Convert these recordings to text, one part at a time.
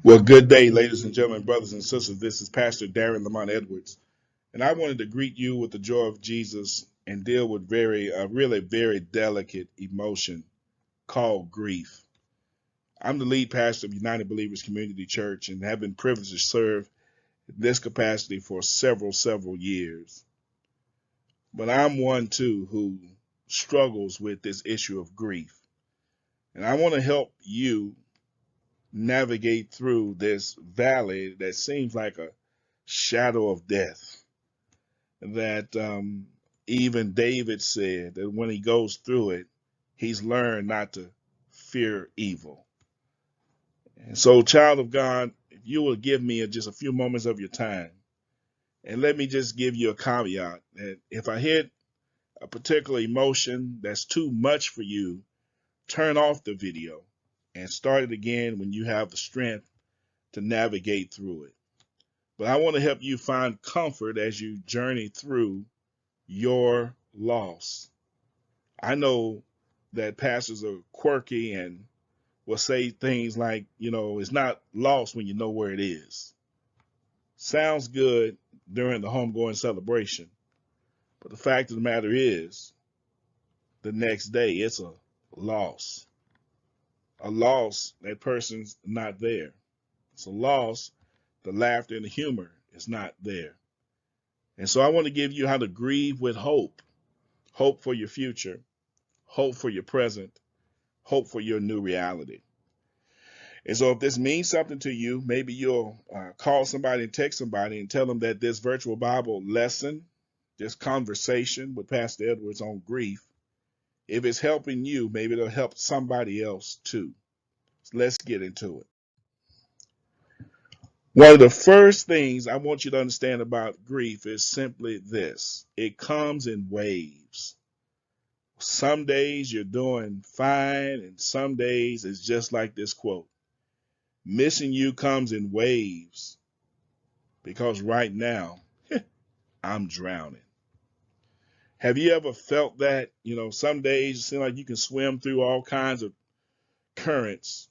Well, good day, ladies and gentlemen, brothers and sisters. This is Pastor Darren Lamont Edwards, and I wanted to greet you with the joy of Jesus and deal with really very delicate emotion called grief. I'm the lead pastor of United Believers Community Church and have been privileged to serve in this capacity for several years. But I'm one too who struggles with this issue of grief, and I want to help you navigate through this valley that seems like a shadow of death that even David said that when he goes through it, he's learned not to fear evil. And so, child of God, if you will give me just a few moments of your time, and let me just give you a caveat that if I hit a particular emotion that's too much for you, turn off the video and start it again when you have the strength to navigate through it. But I want to help you find comfort as you journey through your loss. I know that pastors are quirky and will say things like, it's not lost when you know where it is. Sounds good during the homegoing celebration. But the fact of the matter is, the next day, it's a loss. A loss, that person's not there. It's a loss, the laughter and the humor is not there. And so I want to give you how to grieve with hope. Hope for your future, hope for your present, hope for your new reality. And so if this means something to you, maybe you'll call somebody and text somebody and tell them that this virtual Bible lesson, this conversation with Pastor Edwards on grief, if it's helping you, maybe it'll help somebody else too. So let's get into it. One of the first things I want you to understand about grief is simply this. It comes in waves. Some days you're doing fine, and some days it's just like this quote. Missing you comes in waves because right now I'm drowning. Have you ever felt that? Some days it seems like you can swim through all kinds of currents,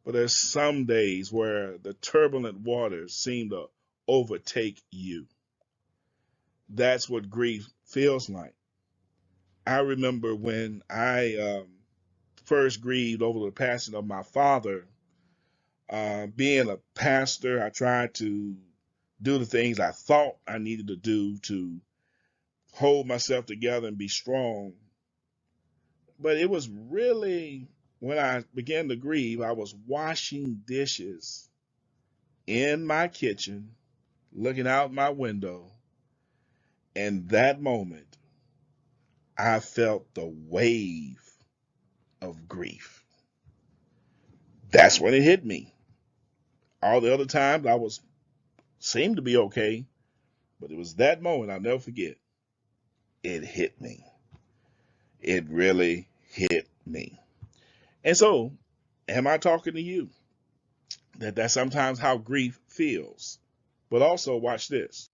but there's some days where the turbulent waters seem to overtake you. That's what grief feels like. I remember when I first grieved over the passing of my father. Being a pastor, I tried to do the things I thought I needed to do to hold myself together and be strong. But it was really when I began to grieve, I was washing dishes in my kitchen, looking out my window. And that moment, I felt the wave of grief. That's when it hit me. All the other times seemed to be okay, but it was that moment I'll never forget. It hit me. It really hit me. And so, am I talking to you? That's sometimes how grief feels. But also, watch this.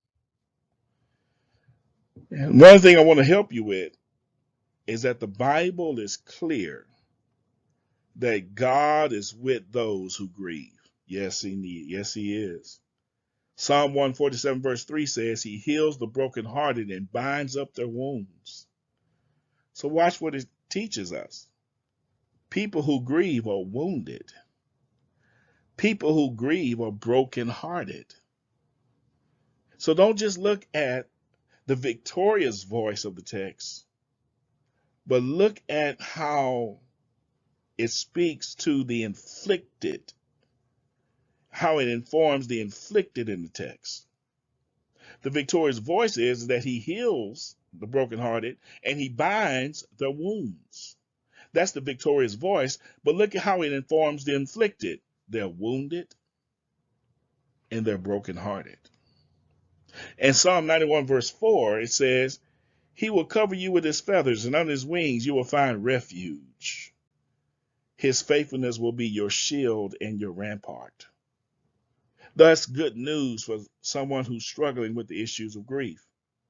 And one thing I want to help you with is that the Bible is clear that God is with those who grieve. Yes, he is. Psalm 147 verse 3 says he heals the brokenhearted and binds up their wounds. So watch what it teaches us. People who grieve are wounded. People who grieve are brokenhearted. So don't just look at the victorious voice of the text, but look at how it speaks to the inflicted, how it informs the inflicted in the text. The victorious voice is that he heals the brokenhearted and he binds their wounds. That's the victorious voice, but look at how it informs the inflicted. They're wounded and they're brokenhearted. In Psalm 91 verse 4, it says, he will cover you with his feathers, and under his wings you will find refuge. His faithfulness will be your shield and your rampart. That's good news for someone who's struggling with the issues of grief.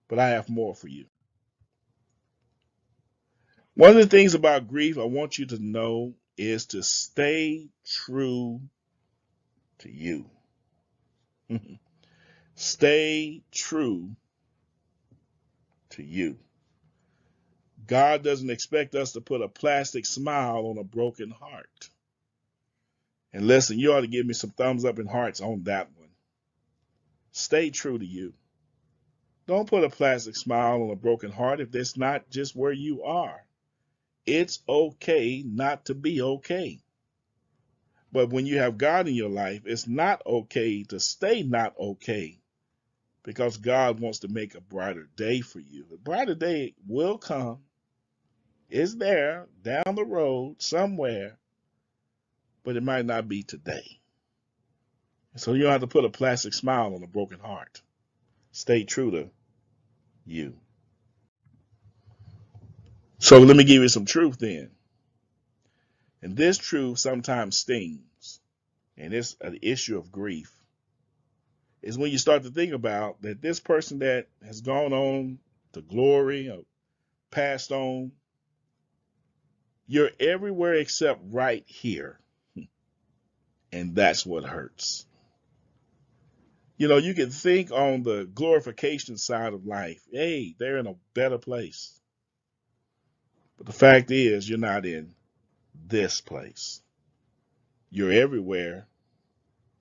But I have more for you. One of the things about grief I want you to know is to stay true to you. Stay true to you. God doesn't expect us to put a plastic smile on a broken heart. And listen, you ought to give me some thumbs up and hearts on that one. Stay true to you. Don't put a plastic smile on a broken heart if that's not just where you are. It's okay not to be okay. But when you have God in your life, it's not okay to stay not okay, because God wants to make a brighter day for you. A brighter day will come. It's there down the road somewhere, but it might not be today. So you don't have to put a plastic smile on a broken heart. Stay true to you. So let me give you some truth then. And this truth sometimes stings, and it's an issue of grief. Is when you start to think about that this person that has gone on to glory or passed on, you're everywhere except right here. And that's what hurts. You know, you can think on the glorification side of life, hey, they're in a better place. But the fact is, you're not in this place. You're everywhere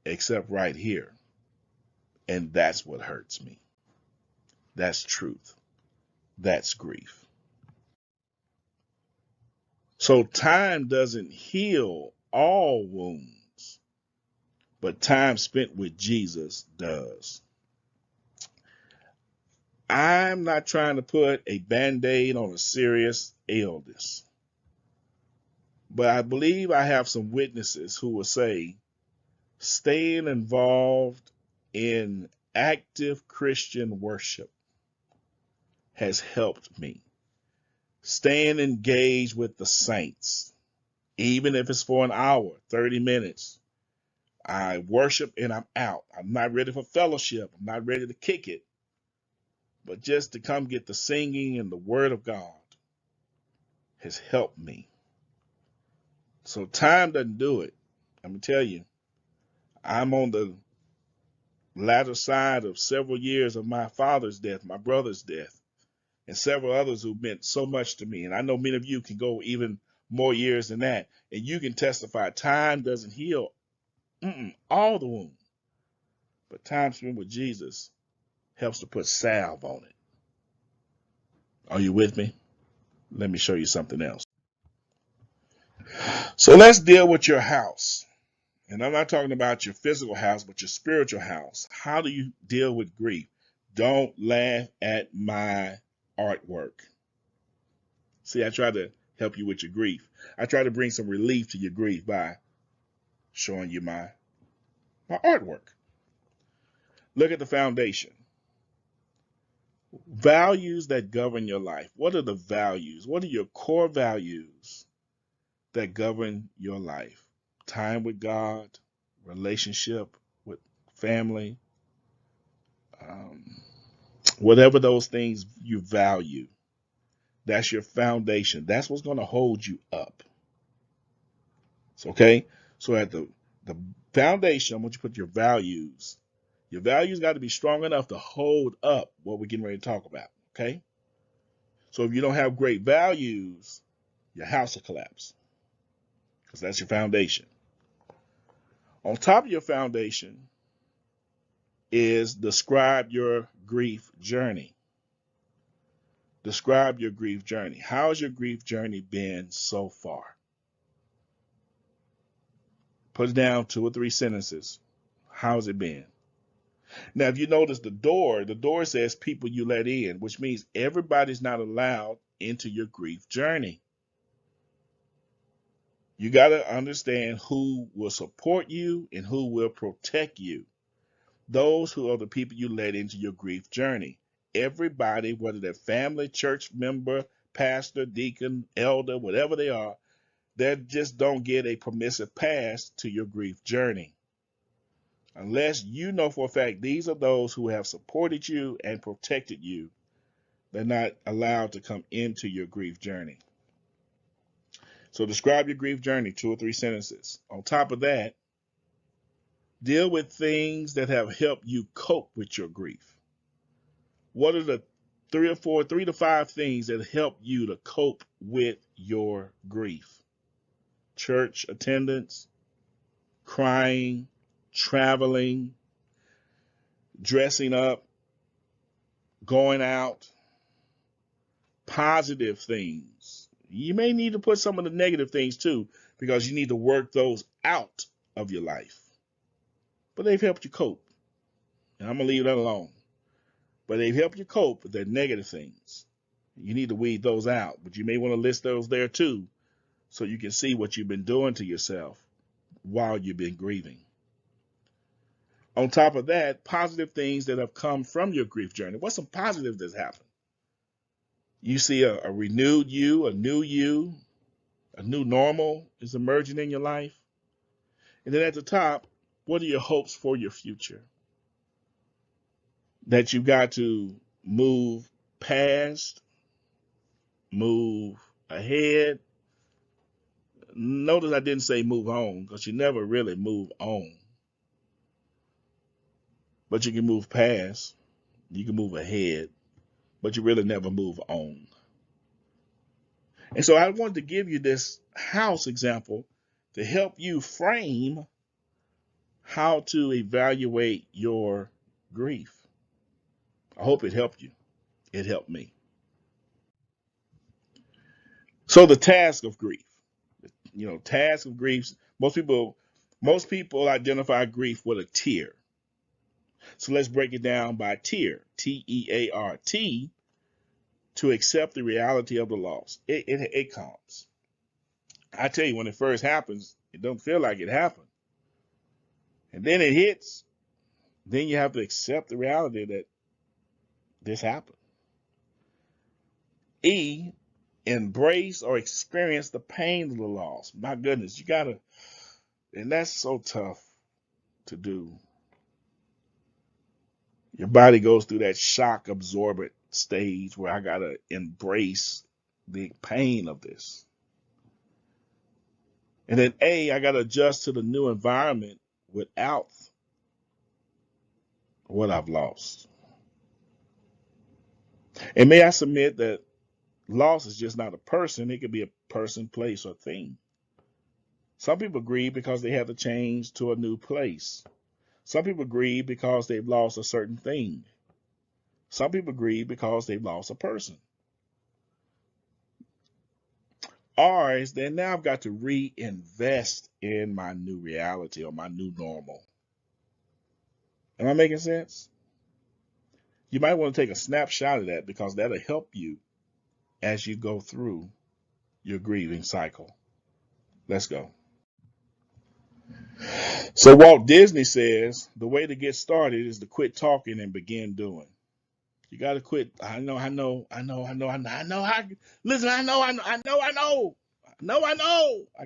except right here. And that's what hurts me. That's truth. That's grief. So time doesn't heal all wounds, but time spent with Jesus does. I'm not trying to put a Band-Aid on a serious illness, but I believe I have some witnesses who will say staying involved in active Christian worship has helped me. Staying engaged with the saints, even if it's for an hour, 30 minutes. I worship and I'm out. I'm not ready for fellowship. I'm not ready to kick it. But just to come get the singing and the word of God has helped me. So time doesn't do it. I'm going to tell you, I'm on the latter side of several years of my father's death, my brother's death, and several others who meant so much to me. And I know many of you can go even more years than that. And you can testify time doesn't heal all the wound. But time spent with Jesus helps to put salve on it. Are you with me? Let me show you something else. So let's deal with your house. And I'm not talking about your physical house, but your spiritual house. How do you deal with grief? Don't laugh at my artwork. See, I try to help you with your grief. I try to bring some relief to your grief by showing you my artwork. Look at the foundation. Values that govern your life. What are the values? What are your core values that govern your life? Time with God, relationship with family, whatever those things you value, that's your foundation. That's what's going to hold you up. Okay? So at the foundation, I want you to put your values. Your values got to be strong enough to hold up what we're getting ready to talk about. Okay? So if you don't have great values, your house will collapse, because that's your foundation. On top of your foundation is describe your grief journey. Describe your grief journey. How's your grief journey been so far? Put it down 2 or 3 sentences. How's it been? Now, if you notice the door says people you let in, which means everybody's not allowed into your grief journey. You got to understand who will support you and who will protect you. Those who are the people you let into your grief journey. Everybody, whether they're family, church member, pastor, deacon, elder, whatever they just don't get a permissive pass to your grief journey. Unless you know for a fact these are those who have supported you and protected you, they're not allowed to come into your grief journey. So describe your grief journey, 2 or 3 sentences. On top of that, Deal with things that have helped you cope with your grief. What are the 3 to 5 things that help you to cope with your grief? Church attendance, crying, traveling, dressing up, going out, positive things. You may need to put some of the negative things too, because you need to work those out of your life. But they've helped you cope. And I'm going to leave that alone. But they've helped you cope with the negative things. You need to weed those out. But you may want to list those there too, so you can see what you've been doing to yourself while you've been grieving. On top of that, positive things that have come from your grief journey. What's some positive that's happened? You see a renewed you, a new normal is emerging in your life. And then at the top, what are your hopes for your future? That you've got to move past, move ahead. Notice I didn't say move on, because you never really move on. But you can move past, you can move ahead, but you really never move on. And so I wanted to give you this house example to help you frame how to evaluate your grief. I hope it helped you. It helped me. So the task of grief, task of grief, most people identify grief with a tier. So let's break it down by tier, T-E-A-R-T, to accept the reality of the loss. It comes. I tell you, when it first happens, it don't feel like it happened. And then it hits, then you have to accept the reality that this happened. E, embrace or experience the pain of the loss. My goodness, and that's so tough to do. Your body goes through that shock absorbent stage where I gotta embrace the pain of this. And then A, I gotta adjust to the new environment without what I've lost. And may I submit that loss is just not a person. It could be a person, place, or thing. Some people grieve because they have to change to a new place. Some people grieve because they've lost a certain thing. Some people grieve because they've lost a person. Or is that now I've got to reinvest in my new reality or my new normal. Am I making sense? You might want to take a snapshot of that, because that'll help you as you go through your grieving cycle. Let's go. So Walt Disney says the way to get started is to quit talking and begin doing. You got to quit. I know. Listen, I know. I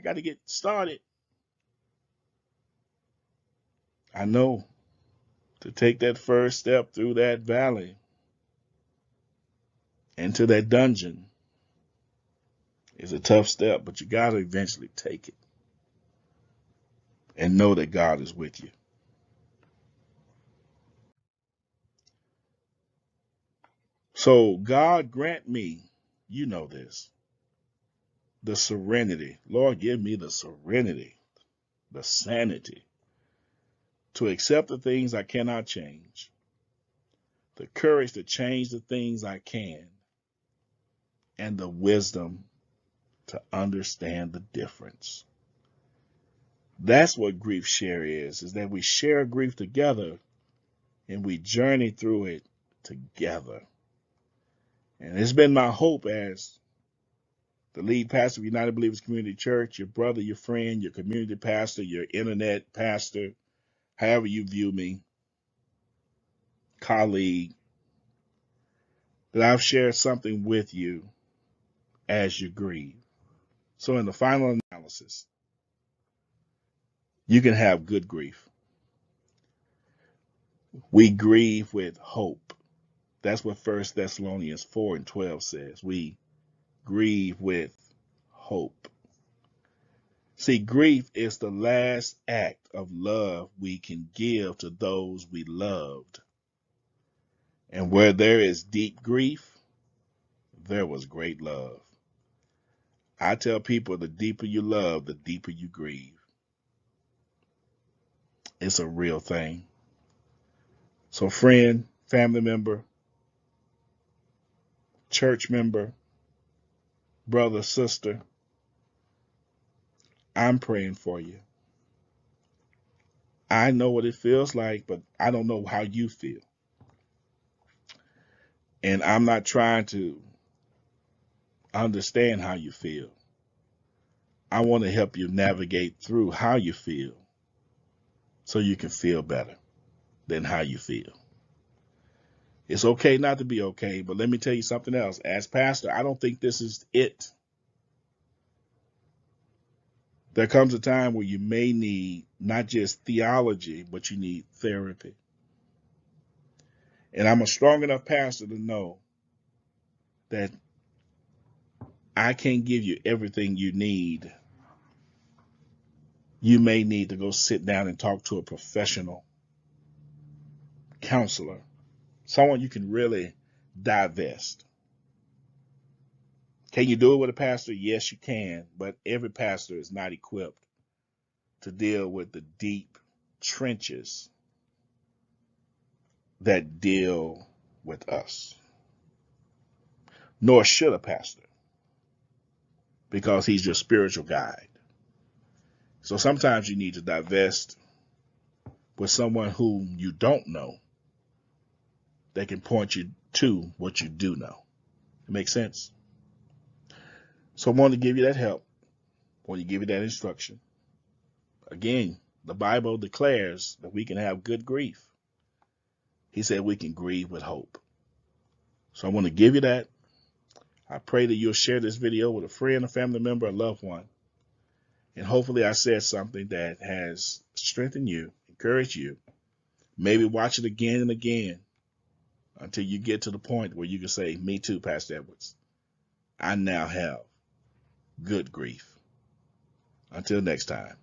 got to get started. I know. To take that first step through that valley into that dungeon is a tough step, but you got to eventually take it and know that God is with you. So God grant me, you know this, the serenity. Lord, give me the serenity, the sanity to accept the things I cannot change, the courage to change the things I can, and the wisdom to understand the difference. That's what grief share is that we share grief together and we journey through it together. And it's been my hope as the lead pastor of United Believers Community Church, your brother, your friend, your community pastor, your internet pastor, however you view me, colleague, that I've shared something with you as you grieve. So in the final analysis, you can have good grief. We grieve with hope. That's what 1 Thessalonians 4:12 says. We grieve with hope. See, grief is the last act of love we can give to those we loved. And where there is deep grief, there was great love. I tell people the deeper you love, the deeper you grieve. It's a real thing. So friend, family member, church member, brother, sister, I'm praying for you. I know what it feels like, but I don't know how you feel. And I'm not trying to understand how you feel. I want to help you navigate through how you feel so you can feel better than how you feel. It's okay not to be okay, but let me tell you something else. As pastor, I don't think this is it. There comes a time where you may need not just theology, but you need therapy. And I'm a strong enough pastor to know that I can't give you everything you need. You may need to go sit down and talk to a professional counselor, someone you can really divest. Can you do it with a pastor? Yes, you can, but every pastor is not equipped to deal with the deep trenches that deal with us. Nor should a pastor, because he's your spiritual guide. So sometimes you need to divest with someone whom you don't know that can point you to what you do know. It makes sense? So I want to give you that help. I want to give you that instruction. Again, the Bible declares that we can have good grief. He said we can grieve with hope. So I want to give you that. I pray that you'll share this video with a friend, a family member, a loved one. And hopefully I said something that has strengthened you, encouraged you. Maybe watch it again and again until you get to the point where you can say, me too, Pastor Edwards. I now have good grief. Until next time.